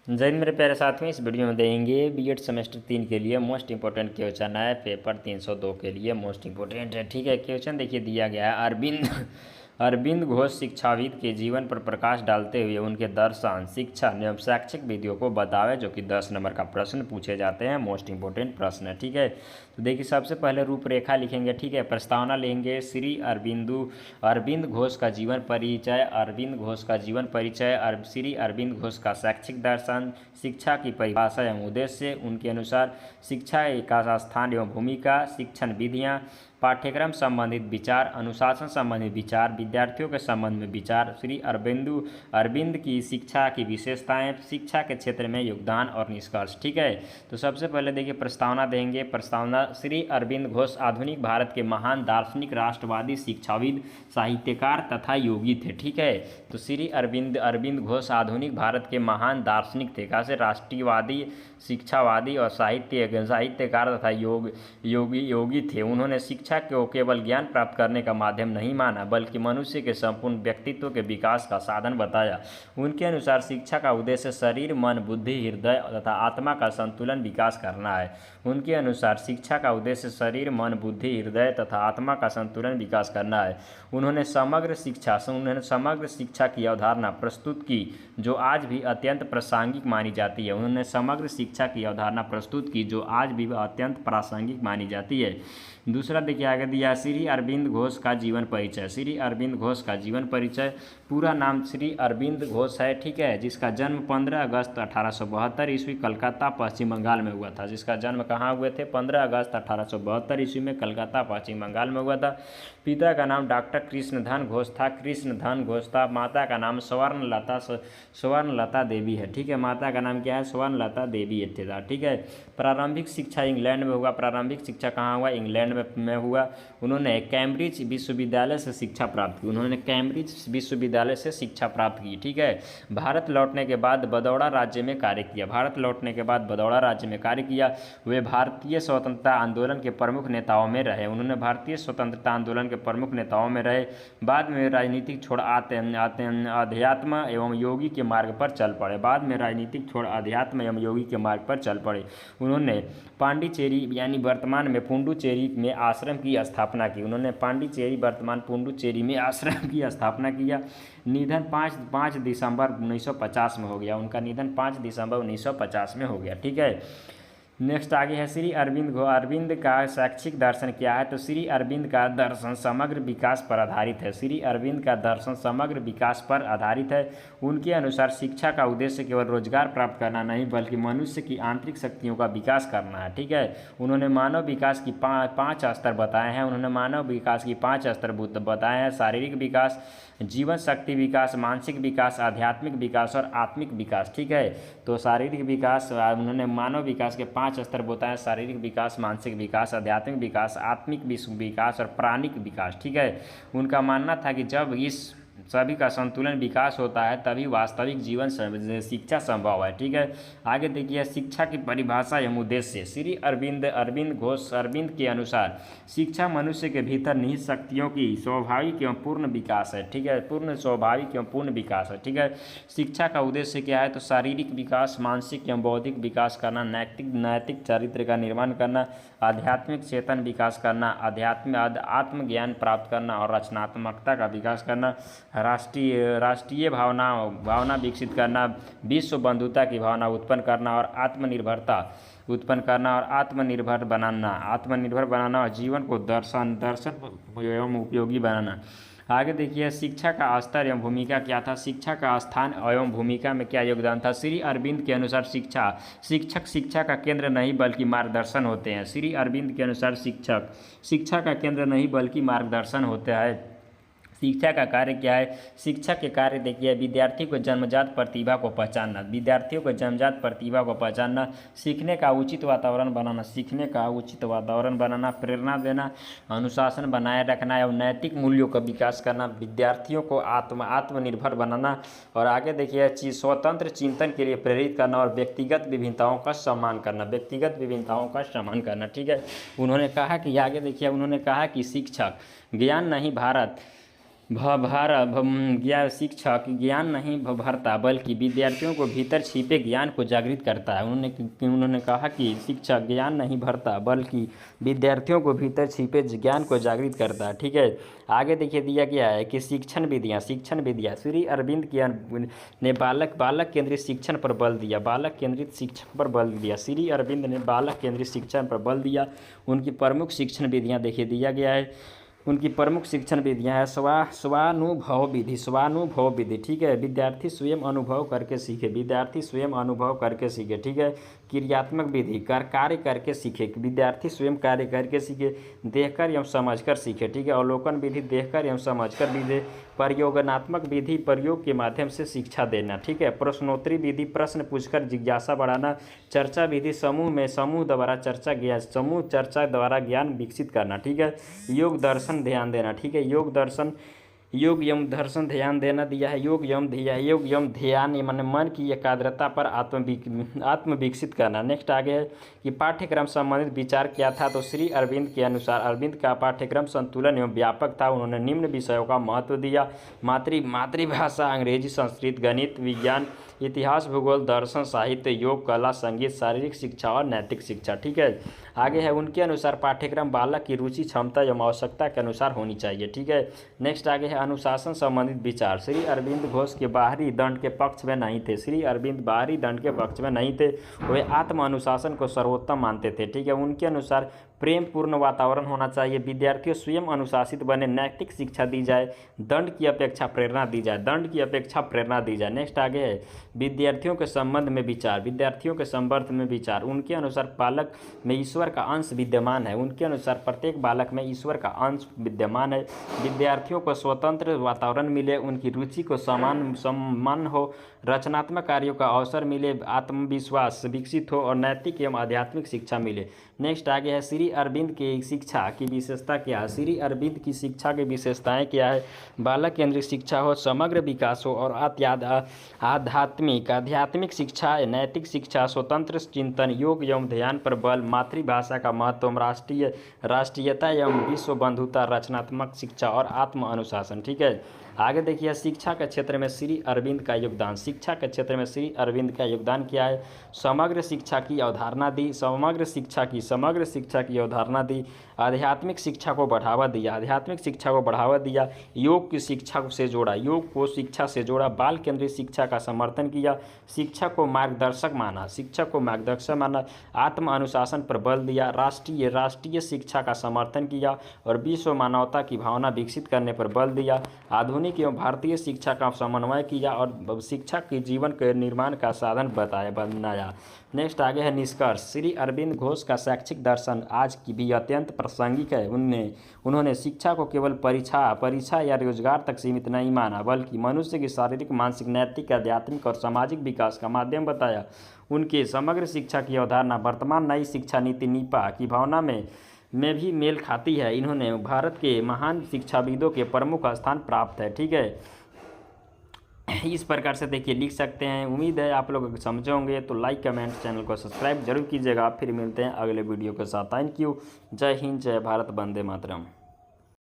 जय हिंद मेरे प्यारे साथियों। इस वीडियो में देंगे बीएड सेमेस्टर 3 के लिए मोस्ट इंपॉर्टेंट क्वेश्चन है। पेपर 302 के लिए मोस्ट इंपॉर्टेंट है। ठीक है, क्वेश्चन देखिए दिया गया है। अरविंद अरविंद घोष शिक्षाविद के जीवन पर प्रकाश डालते हुए उनके दर्शन, शिक्षा एवं शैक्षिक विधियों को बतावे, जो कि 10 नंबर का प्रश्न पूछे जाते हैं। मोस्ट इंपॉर्टेंट प्रश्न है। ठीक है, तो देखिए सबसे पहले रूपरेखा लिखेंगे। ठीक है, प्रस्तावना लेंगे। श्री अरविंद घोष का जीवन परिचय, अरविंद घोष का जीवन परिचय, श्री अरविंद घोष का शैक्षिक दर्शन, शिक्षा की परिभाषा एवं उद्देश्य, उनके अनुसार शिक्षा का स्थान एवं भूमिका, शिक्षण विधियाँ, पाठ्यक्रम संबंधित विचार, अनुशासन संबंधित विचार, विद्यार्थियों के संबंध में विचार, श्री अरविंद की शिक्षा की विशेषताएं, शिक्षा के क्षेत्र में योगदान और निष्कर्ष। ठीक है, तो सबसे पहले देखिए प्रस्तावना देंगे। प्रस्तावना: श्री अरविंद घोष आधुनिक भारत के महान दार्शनिक, राष्ट्रवादी, शिक्षाविद, साहित्यकार तथा योगी थे। ठीक है, तो श्री अरविंद घोष आधुनिक भारत के महान दार्शनिक थे। कहाँ से? राष्ट्रीयवादी, शिक्षावादी और साहित्यकार तथा योगी थे। उन्होंने शिक्षा को केवल ज्ञान प्राप्त करने का माध्यम नहीं माना, बल्कि मनुष्य के संपूर्ण व्यक्तित्व के विकास का साधन बताया। उनके अनुसार शिक्षा का उद्देश्य शरीर, मन, बुद्धि, हृदय तथा आत्मा का संतुलन विकास करना है। उनके अनुसार शिक्षा का उद्देश्य शरीर, मन, बुद्धि, हृदय तथा आत्मा का संतुलन विकास करना है। उन्होंने समग्र शिक्षा की अवधारणा प्रस्तुत की, जो आज भी अत्यंत प्रासंगिक मानी जाती है। उन्होंने समग्र शिक्षा की अवधारणा प्रस्तुत की, जो आज भी अत्यंत प्रासंगिक मानी जाती है। दूसरा देखिए आगे दिया, श्री अरविंद घोष का जीवन परिचय। श्री अरविंद घोष का जीवन परिचय, पूरा नाम श्री अरविंद घोष है। ठीक है, जिसका जन्म 15 अगस्त 1872 ईस्वी कलकत्ता, पश्चिम बंगाल में हुआ था। जिसका जन्म कहाँ हुए थे? 15 अगस्त 1872 ईस्वी में कलकत्ता, पश्चिम बंगाल में हुआ था। पिता का नाम डॉक्टर कृष्णधन घोष था। माता का नाम स्वर्णलता देवी है। ठीक है, माता का नाम क्या है? स्वर्णलता देवी था। ठीक है, प्रारंभिक शिक्षा इंग्लैंड में हुआ। प्रारंभिक शिक्षा कहाँ हुआ? इंग्लैंड में हुआ। उन्होंने कैम्ब्रिज विश्वविद्यालय से शिक्षा प्राप्त की। ठीक है, भारत लौटने के बाद बड़ौदा राज्य में कार्य किया। वे भारतीय स्वतंत्रता आंदोलन के प्रमुख नेताओं में रहे। बाद में राजनीतिक छोड़ अध्यात्म एवं योगी के मार्ग पर चल पड़े। उन्होंने पांडिचेरी यानी वर्तमान में पुडुचेरी में आश्रम की स्थापना की। किया। निधन 5 दिसंबर 1950 में हो गया। उनका निधन 5 दिसंबर 1950 में हो गया। ठीक है, नेक्स्ट आगे है श्री अरविंद का शैक्षिक दर्शन क्या है? तो श्री अरविंद का दर्शन समग्र विकास पर आधारित है। उनके अनुसार शिक्षा का उद्देश्य केवल रोजगार प्राप्त करना नहीं, बल्कि मनुष्य की आंतरिक शक्तियों का विकास करना है। ठीक है, उन्होंने मानव विकास की 5 स्तर बताए हैं। शारीरिक विकास, जीवन शक्ति विकास, मानसिक विकास, आध्यात्मिक विकास और आत्मिक विकास। ठीक है, तो शारीरिक विकास, उन्होंने मानव विकास के 5 स्तर बताए: शारीरिक विकास, मानसिक विकास, आध्यात्मिक विकास, आत्मिक विकास और प्राणिक विकास। ठीक है, उनका मानना था कि जब इस सभी का संतुलन विकास होता है, तभी वास्तविक जीवन शिक्षा संभव है। ठीक है, आगे देखिए शिक्षा की परिभाषा एवं उद्देश्य। श्री अरविंद के अनुसार शिक्षा मनुष्य के भीतर निहित शक्तियों की स्वाभाविक एवं पूर्ण विकास है। ठीक है, पूर्ण विकास है। ठीक है, शिक्षा का उद्देश्य क्या है? तो शारीरिक विकास, मानसिक एवं बौद्धिक विकास करना, नैतिक चरित्र का निर्माण करना, आध्यात्मिक चेतन विकास करना, आत्मज्ञान प्राप्त करना और रचनात्मकता का विकास करना, राष्ट्रीय भावना विकसित करना, विश्व बंधुता की भावना उत्पन्न करना और आत्मनिर्भर बनाना और जीवन को दर्शन एवं उपयोगी बनाना। आगे देखिए शिक्षा का स्तर एवं भूमिका क्या था? शिक्षा का स्थान एवं भूमिका में क्या योगदान था? श्री अरविंद के अनुसार शिक्षक शिक्षा का केंद्र नहीं बल्कि मार्गदर्शन होते हैं। श्री अरविंद के अनुसार शिक्षक शिक्षा का केंद्र नहीं बल्कि मार्गदर्शन होता है। शिक्षा का कार्य क्या है? शिक्षक के कार्य देखिए विद्यार्थियों को जन्मजात प्रतिभा को पहचानना, सीखने का उचित वातावरण बनाना, प्रेरणा देना, अनुशासन बनाए रखना एवं नैतिक मूल्यों का विकास करना, विद्यार्थियों को आत्मनिर्भर बनाना और आगे देखिए स्वतंत्र चिंतन के लिए प्रेरित करना और व्यक्तिगत विभिन्नताओं का सम्मान करना। ठीक है, उन्होंने कहा कि शिक्षक शिक्षक ज्ञान नहीं भरता बल्कि विद्यार्थियों को भीतर छिपे ज्ञान को जागृत करता है। उन्होंने कहा कि शिक्षक ज्ञान नहीं भरता बल्कि विद्यार्थियों को भीतर छिपे ज्ञान को जागृत करता है। ठीक है, आगे देखिए दिया गया है कि शिक्षण विधियाँ श्री अरविंद ने बालक केंद्रित शिक्षण पर बल दिया। बालक केंद्रित शिक्षण पर बल दिया। श्री अरविंद ने बालक केंद्रित शिक्षण पर बल दिया। उनकी प्रमुख शिक्षण विधियाँ देखिए दिया गया है। उनकी प्रमुख शिक्षण विधियाँ है स्वानुभव विधि। ठीक है, विद्यार्थी स्वयं अनुभव करके सीखे। ठीक है, क्रियात्मक विधि कार्य करके सीखे। विद्यार्थी स्वयं कार्य करके सीखे। देखकर एवं समझकर सीखे। ठीक है, अवलोकन विधि देखकर एवं समझकर विधि। प्रयोगात्मक विधि प्रयोग के माध्यम से शिक्षा देना। ठीक है, प्रश्नोत्तरी विधि प्रश्न पूछकर जिज्ञासा बढ़ाना। चर्चा विधि समूह चर्चा द्वारा ज्ञान विकसित करना। ठीक है, योग दर्शन ध्यान देना। ठीक है, योग एवं दर्शन ध्यान देना दिया है। योग एवं ध्यान माने मन की एकाग्रता पर आत्म विकसित करना। नेक्स्ट आगे है कि पाठ्यक्रम संबंधित विचार क्या था। तो श्री अरविंद के अनुसार अरविंद का पाठ्यक्रम संतुलन एवं व्यापक था। उन्होंने निम्न विषयों का महत्व दिया: मातृभाषा, अंग्रेजी, संस्कृत, गणित, विज्ञान, इतिहास, भूगोल, दर्शन, साहित्य, योग, कला, संगीत, शारीरिक शिक्षा और नैतिक शिक्षा। ठीक है, आगे है उनके अनुसार पाठ्यक्रम बालक की रुचि, क्षमता एवं आवश्यकता के अनुसार होनी चाहिए। ठीक है, नेक्स्ट आगे है अनुशासन संबंधित विचार। श्री अरविंद घोष के बाहरी दंड के पक्ष में नहीं थे। वे आत्म अनुशासन को सर्वोत्तम मानते थे। ठीक है, उनके अनुसार प्रेम पूर्ण वातावरण होना चाहिए। विद्यार्थियों स्वयं अनुशासित बने। नैतिक शिक्षा दी जाए। दंड की अपेक्षा प्रेरणा दी जाए। नेक्स्ट आगे है विद्यार्थियों के संबंध में विचार। उनके अनुसार बालक में ईश्वर का अंश विद्यमान है। प्रत्येक बालक में ईश्वर का अंश विद्यमान है। विद्यार्थियों को स्वतंत्र वातावरण मिले, उनकी रुचि को सम्मान हो, रचनात्मक कार्यों का अवसर मिले, आत्मविश्वास विकसित हो और नैतिक एवं आध्यात्मिक शिक्षा मिले। नेक्स्ट आगे है श्री अरविंद की शिक्षा की विशेषता क्या है। श्री अरविंद की शिक्षा की विशेषताएं क्या है। बालक केंद्रित शिक्षा हो, समग्र विकास हो और आध्यात्मिक शिक्षा, नैतिक शिक्षा, स्वतंत्र चिंतन, योग एवं ध्यान पर बल, मातृभाषा का महत्व, राष्ट्रीयता एवं विश्व बंधुता, रचनात्मक शिक्षा और आत्म अनुशासन। ठीक है, आगे देखिए शिक्षा के क्षेत्र में श्री अरविंद का योगदान क्या है। समग्र शिक्षा की अवधारणा दी। आध्यात्मिक शिक्षा को बढ़ावा दिया। योग को शिक्षा से जोड़ा। बाल केंद्रित शिक्षा का समर्थन किया। शिक्षक को मार्गदर्शक माना। आत्म अनुशासन पर बल दिया। राष्ट्रीय शिक्षा का समर्थन किया और विश्व मानवता की भावना विकसित करने पर बल दिया। आधुनिक एवं भारतीय शिक्षा का समन्वय किया और शिक्षा के जीवन के निर्माण का साधन बनाया। नेक्स्ट आगे है निष्कर्ष। श्री अरविंद घोष का शैक्षिक दर्शन आज की भी अत्यंत प्रासंगिक है। उन्होंने शिक्षा को केवल परीक्षा या रोजगार तक सीमित नहीं माना, बल्कि मनुष्य की शारीरिक, मानसिक, नैतिक, आध्यात्मिक और सामाजिक विकास का माध्यम बताया। उनके समग्र शिक्षा की अवधारणा वर्तमान नई शिक्षा नीति नीपा की भावना में भी मेल खाती है। इन्होंने भारत के महान शिक्षाविदों के प्रमुख स्थान प्राप्त है। ठीक है, इस प्रकार से देखिए लिख सकते हैं। उम्मीद है आप लोग समझे होंगे। तो लाइक, कमेंट, चैनल को सब्सक्राइब जरूर कीजिएगा। फिर मिलते हैं अगले वीडियो के साथ। Thank you. जय हिंद, जय भारत, वंदे मातरम।